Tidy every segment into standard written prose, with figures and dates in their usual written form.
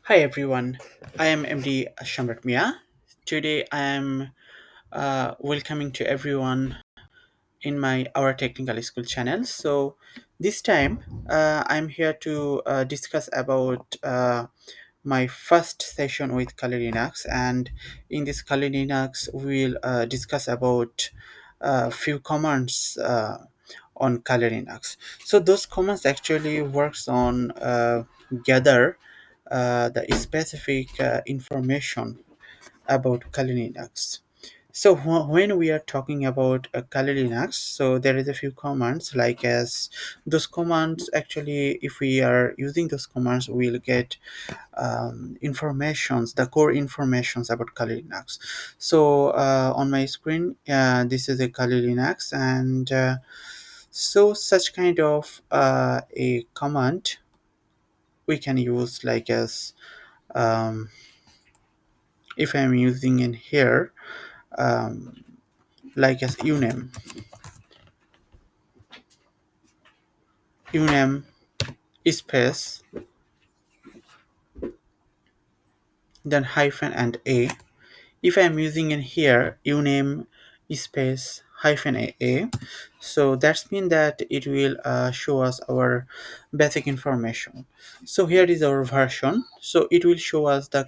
Hi everyone, I am MD SHAMRAT MIAH. Today I am welcoming to everyone in my our technical school channel. So this time I'm here to discuss about my first session with Kali Linux, and in this Kali Linux we'll discuss about few commands on Kali Linux. So those commands actually works on gather the specific information about Kali Linux. So when we are talking about Kali Linux, so there is a few commands like as those commands actually, if we are using those commands, we'll get informations, the core informations about Kali Linux. So on my screen, this is a Kali Linux, and so such kind of a command we can use like as um, if I'm using in here um, like as uname space then hyphen and a. If I'm using in here uname space hyphen a, so that's mean that it will show us our basic information. So here is our version, so it will show us the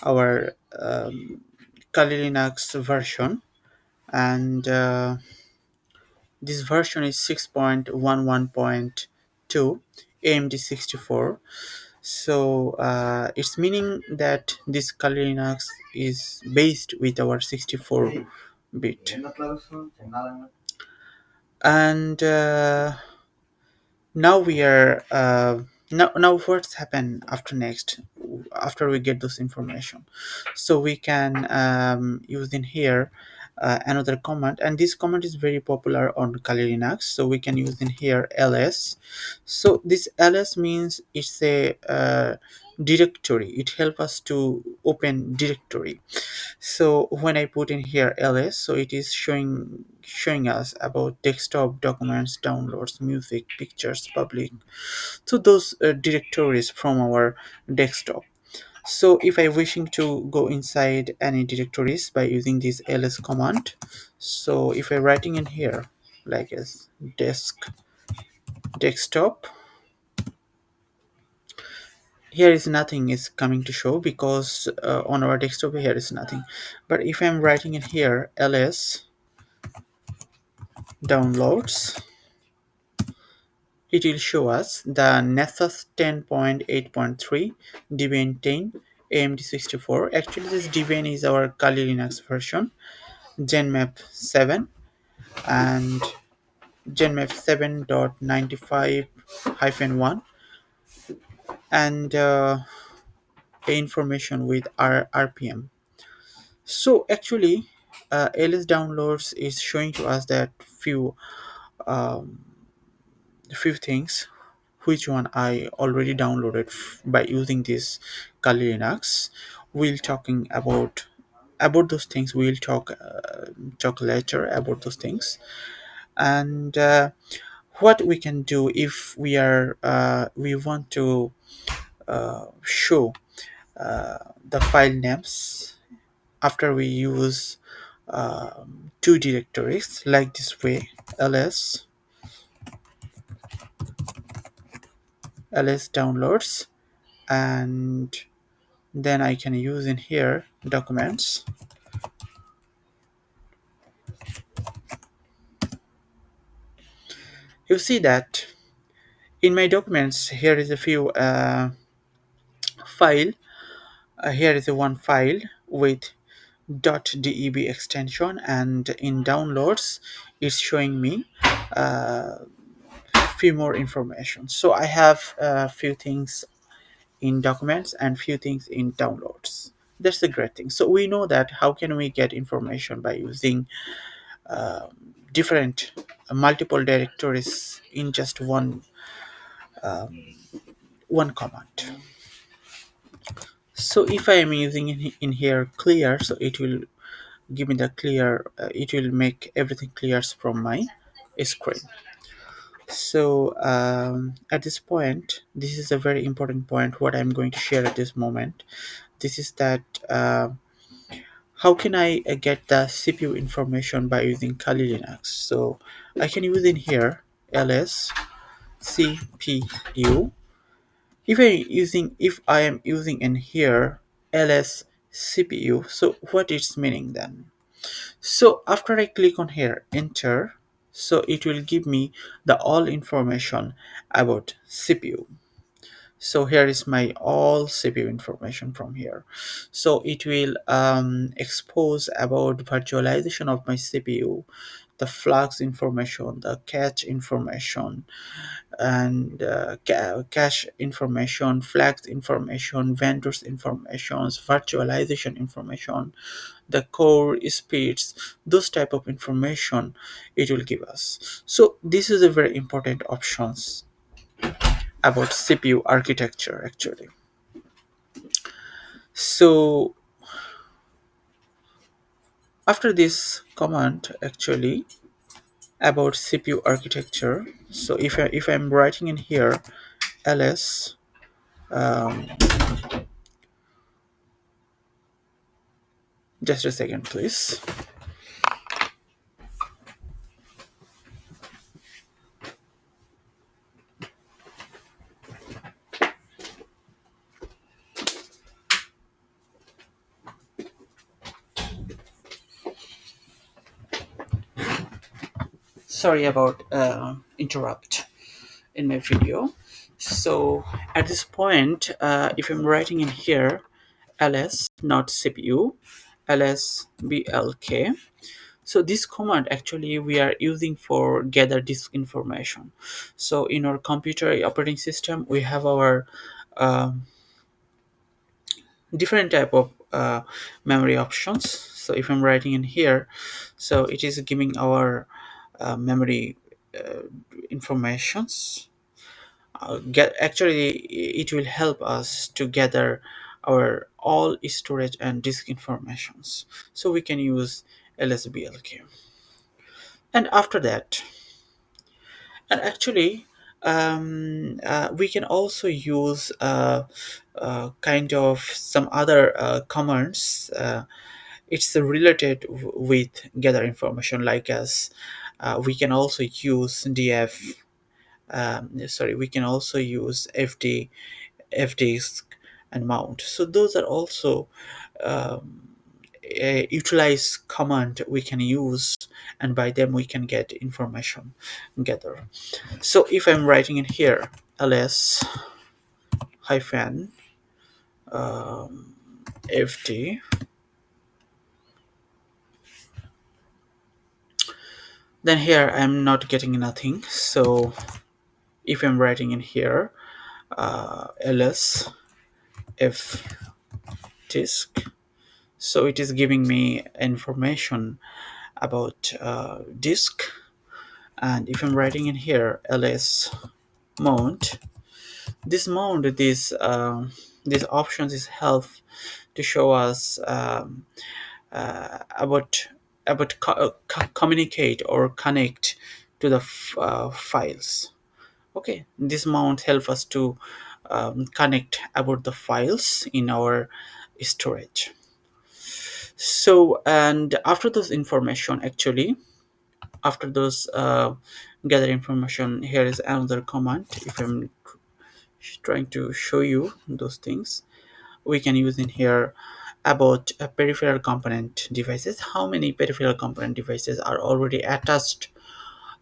our Kali Linux version, and this version is 6.11.2 AMD 64. So it's meaning that this Kali Linux is based with our 64 bit. And now we are now what's happened after next, after we get this information. So we can use in here another command, and this command is very popular on Kali Linux, so we can use in here ls. So this ls means it's a directory, it helps us to open directory. So when I put in here ls, so it is showing us about desktop, documents, downloads, music, pictures, public, so those directories from our desktop. So if I wishing to go inside any directories by using this ls command, so if I writing in here like as desktop, here is nothing is coming to show because on our desktop here is nothing. But if I'm writing in here ls downloads, it will show us the Nexus 10.8.3 Debian 10 AMD 64. Actually, this Debian is our Kali Linux version, GenMap 7, and GenMap 7.95-1, and information with RPM. So actually, ls downloads is showing to us that few things which one I already downloaded by using this Kali Linux. We'll talking about those things. We'll talk later about those things, and what we can do if we want to show the file names after we use two directories like this way: ls downloads, and then I can use in here documents. You see that in my documents here is a few file. Here is a one file with .deb extension, and in downloads it's showing me few more information. So I have a few things in documents and few things in downloads. That's the great thing. So we know that how can we get information by using different multiple directories in just one command. So if I am using in here clear, so it will give me the clear, it will make everything clears from my screen. So at this point, this is a very important point what I'm going to share at this moment. This is that how can I get the CPU information by using Kali Linux? So I can use in here lsCPU. If I am using in here lsCPU, so what it's meaning then? So after I click on here enter, so it will give me the all information about CPU. So here is my all CPU information from here. So it will expose about virtualization of my CPU, the flux information, the cache information, and cache information, flags information, vendors informations, virtualization information, the core speeds, those type of information it will give us. So this is a very important options about CPU architecture actually. So after this command actually about CPU architecture, so if I'm writing in here ls um, just a second please. Sorry about interrupt in my video. So at this point, if I'm writing in here ls not CPU lsblk, so this command actually we are using for gather disk information. So in our computer operating system we have our um, different type of memory options. So if I'm writing in here, so it is giving our memory uh, informations. Get actually it will help us to gather our all storage and disk informations. So we can use lsblk, and after that, and actually we can also use kind of some other commands. It's related with gather information like as we can also use df, sorry, we can also use fd, fdisk, and mount. So those are also um, a utilize command we can use, and by them we can get information gather. So if I'm writing in here ls hyphen fd, then here I'm not getting nothing. So if I'm writing in here ls f disk, so it is giving me information about disk. And if I'm writing in here ls mount, this mount, these options is help to show us about communicate or connect to the files. Okay, this mount help us to connect about the files in our storage. So and after those information actually, after those gather information, here is another command. If I'm trying to show you those things, we can use in here about peripheral component devices, how many peripheral component devices are already attached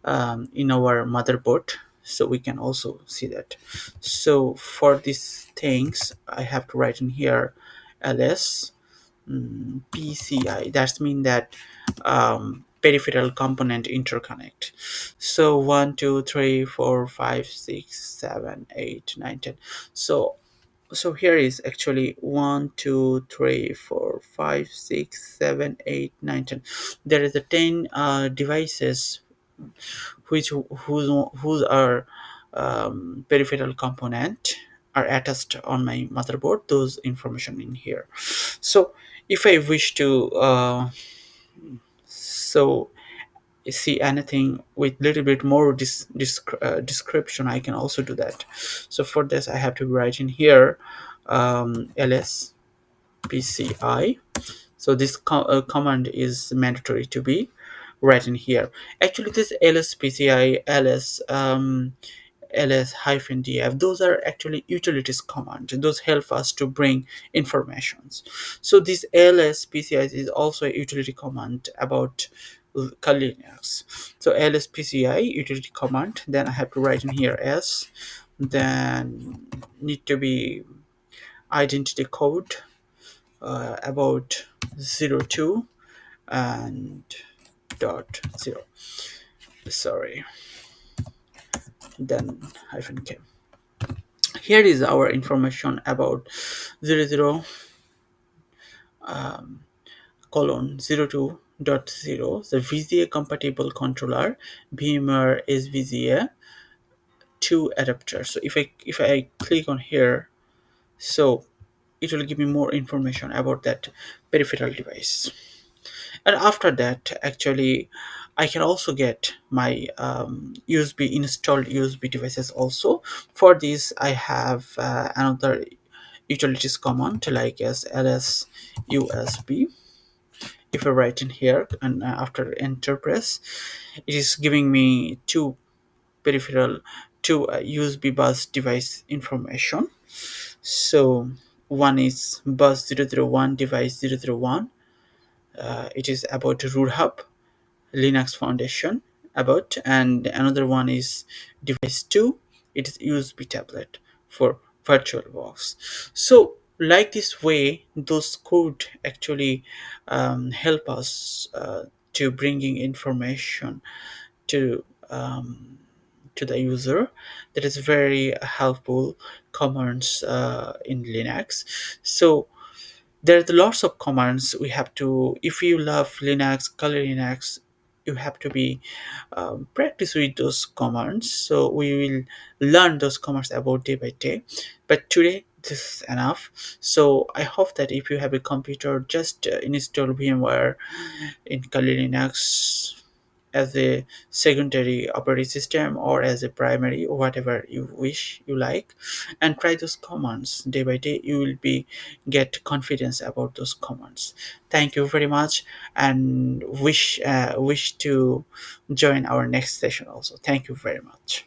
in our motherboard. So we can also see that. So for these things I have to write in here ls PCI. That's mean that peripheral component interconnect. So 1 2 3 4 5 6 7 8 9 10. So here is actually 1 2 3 4 5 6 7 8 9 10. There is a 10 devices which whose are peripheral component are attached on my motherboard, those information in here. So if I wish to so see anything with little bit more description, I can also do that. So for this I have to write in here lsPCI. So this command is mandatory to be written here. Actually, this lsPCI, ls-df, those are actually utilities command. Those help us to bring informations. So this lspci is also a utility command about Kali Linux. So lspci utility command, then I have to write in here s, then need to be identity code about 02 and dot 0, sorry, then hyphen k. Here is our information about 00 colon 02.0, the VGA compatible controller, VMware is VGA 2 adapter. So if I click on here, so it will give me more information about that peripheral device. And after that, actually, I can also get my usb installed USB devices also. For this I have another utilities command like as lsusb. If I write in here and after enter press, it is giving me peripheral two USB bus device information. So one is bus 001 device 001. It is about root hub Linux Foundation about, and another one is device 2. It is USB tablet for VirtualBox. So like this way, those could actually help us to bringing information to to the user. That is very helpful commands in Linux. So there's lots of commands we have to, if you love Linux, color Linux, you have to be practice with those commands. So we will learn those commands about day by day, but today this is enough. So I hope that if you have a computer, just install VMware in Kali Linux as a secondary operating system or as a primary, or whatever you wish you like, and try those commands day by day. You will be get confidence about those commands. Thank you very much, and wish to join our next session also. Thank you very much.